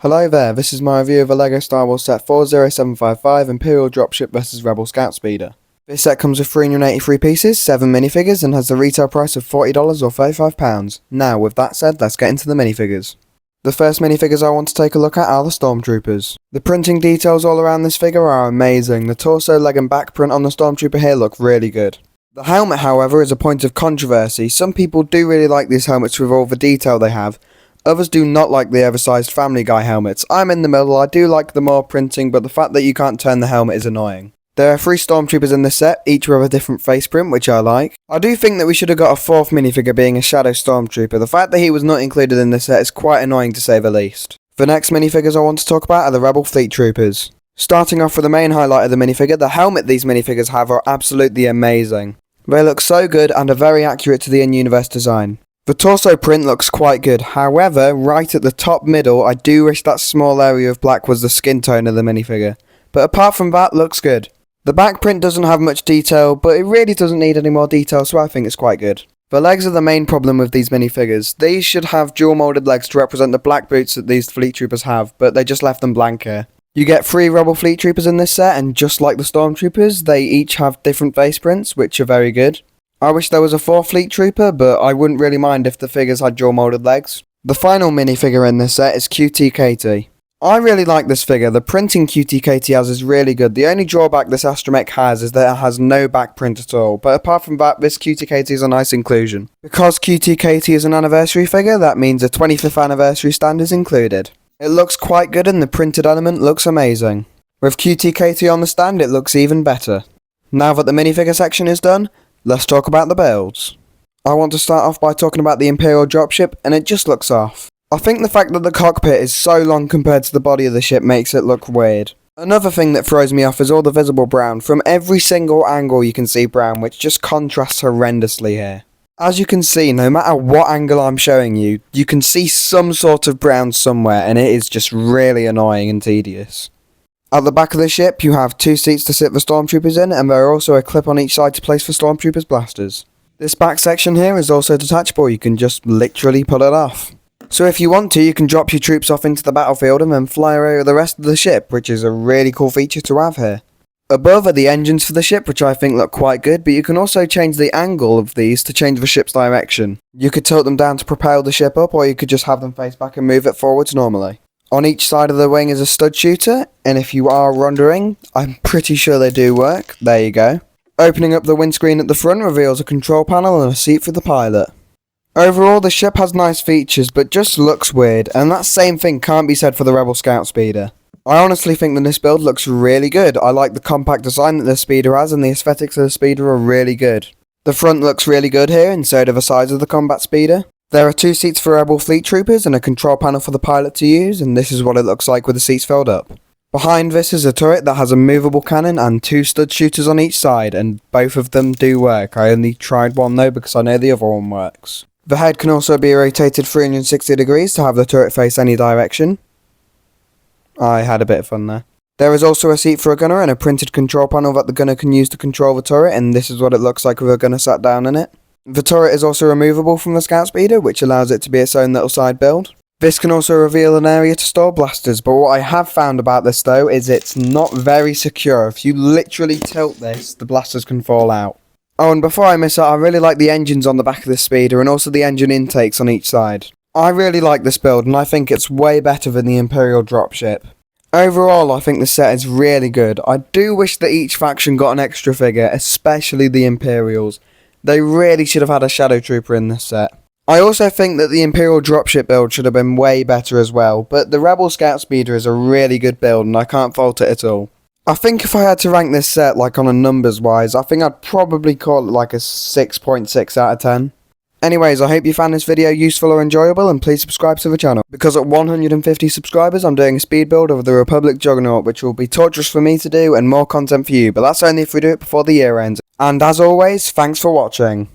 Hello there, this is my review of a LEGO Star Wars set 40755 Imperial Dropship vs Rebel Scout Speeder. This set comes with 383 pieces, 7 minifigures, and has the retail price of $40 or £35. Now, with that said, let's get into the minifigures. The first minifigures I want to take a look at are the Stormtroopers. The printing details all around this figure are amazing. The torso, leg and back print on the Stormtrooper here look really good. The helmet, however, is a point of controversy. Some people do really like these helmets with all the detail they have. Others do not like the oversized Family Guy helmets. I'm in the middle. I do like the more printing, but the fact that you can't turn the helmet is annoying. There are 3 Stormtroopers in this set, each with a different face print, which I like. I do think that we should have got a 4th minifigure being a Shadow Stormtrooper. The fact that he was not included in this set is quite annoying to say the least. The next minifigures I want to talk about are the Rebel Fleet Troopers. Starting off with the main highlight of the minifigure, the helmet these minifigures have are absolutely amazing. They look so good and are very accurate to the in-universe design. The torso print looks quite good, however, right at the top middle, I do wish that small area of black was the skin tone of the minifigure. But apart from that, looks good. The back print doesn't have much detail, but it really doesn't need any more detail, so I think it's quite good. The legs are the main problem with these minifigures. These should have dual moulded legs to represent the black boots that these fleet troopers have, but they just left them blank here. You get 3 Rebel Fleet Troopers in this set, and just like the Stormtroopers, they each have different face prints, which are very good. I wish there was a 4th Fleet Trooper, but I wouldn't really mind if the figures had dual moulded legs. The final minifigure in this set is Cutie Katie. I really like this figure. The printing Cutie Katie has is really good. The only drawback this astromech has is that it has no back print at all, but apart from that, this Cutie Katie is a nice inclusion. Because Cutie Katie is an anniversary figure, that means a 25th anniversary stand is included. It looks quite good and the printed element looks amazing. With Cutie Katie on the stand, it looks even better. Now that the minifigure section is done, let's talk about the builds. I want to start off by talking about the Imperial Dropship, and it just looks off. I think the fact that the cockpit is so long compared to the body of the ship makes it look weird. Another thing that throws me off is all the visible brown. From every single angle you can see brown, which just contrasts horrendously here. As you can see, no matter what angle I'm showing you, you can see some sort of brown somewhere, and it is just really annoying and tedious. At the back of the ship, you have 2 seats to sit the Stormtroopers in, and there are also a clip on each side to place the Stormtroopers' blasters. This back section here is also detachable, you can just literally pull it off. So if you want to, you can drop your troops off into the battlefield and then fly over the rest of the ship, which is a really cool feature to have here. Above are the engines for the ship, which I think look quite good, but you can also change the angle of these to change the ship's direction. You could tilt them down to propel the ship up, or you could just have them face back and move it forwards normally. On each side of the wing is a stud shooter, and if you are wondering, I'm pretty sure they do work. There you go. Opening up the windscreen at the front reveals a control panel and a seat for the pilot. Overall, the ship has nice features, but just looks weird, and that same thing can't be said for the Rebel Scout Speeder. I honestly think that this build looks really good. I like the compact design that the Speeder has, and the aesthetics of the Speeder are really good. The front looks really good here, and so do the sides of the Combat Speeder. There are 2 seats for Rebel Fleet Troopers and a control panel for the pilot to use, and this is what it looks like with the seats filled up. Behind this is a turret that has a movable cannon and 2 stud shooters on each side, and both of them do work. I only tried one though because I know the other one works. The head can also be rotated 360 degrees to have the turret face any direction. I had a bit of fun there. There is also a seat for a gunner and a printed control panel that the gunner can use to control the turret, and this is what it looks like with a gunner sat down in it. The turret is also removable from the Scout Speeder, which allows it to be its own little side build. This can also reveal an area to store blasters, but what I have found about this though is it's not very secure. If you literally tilt this, the blasters can fall out. Oh, and before I miss it, I really like the engines on the back of this speeder and also the engine intakes on each side. I really like this build and I think it's way better than the Imperial Dropship. Overall, I think the set is really good. I do wish that each faction got an extra figure, especially the Imperials. They really should have had a Shadow Trooper in this set. I also think that the Imperial Dropship build should have been way better as well, but the Rebel Scout Speeder is a really good build and I can't fault it at all. I think if I had to rank this set like on a numbers wise, I think I'd probably call it like a 6.6 out of 10. Anyways, I hope you found this video useful or enjoyable, and please subscribe to the channel, because at 150 subscribers I'm doing a speed build of the Republic Juggernaut, which will be torturous for me to do and more content for you, but that's only if we do it before the year ends. And as always, thanks for watching.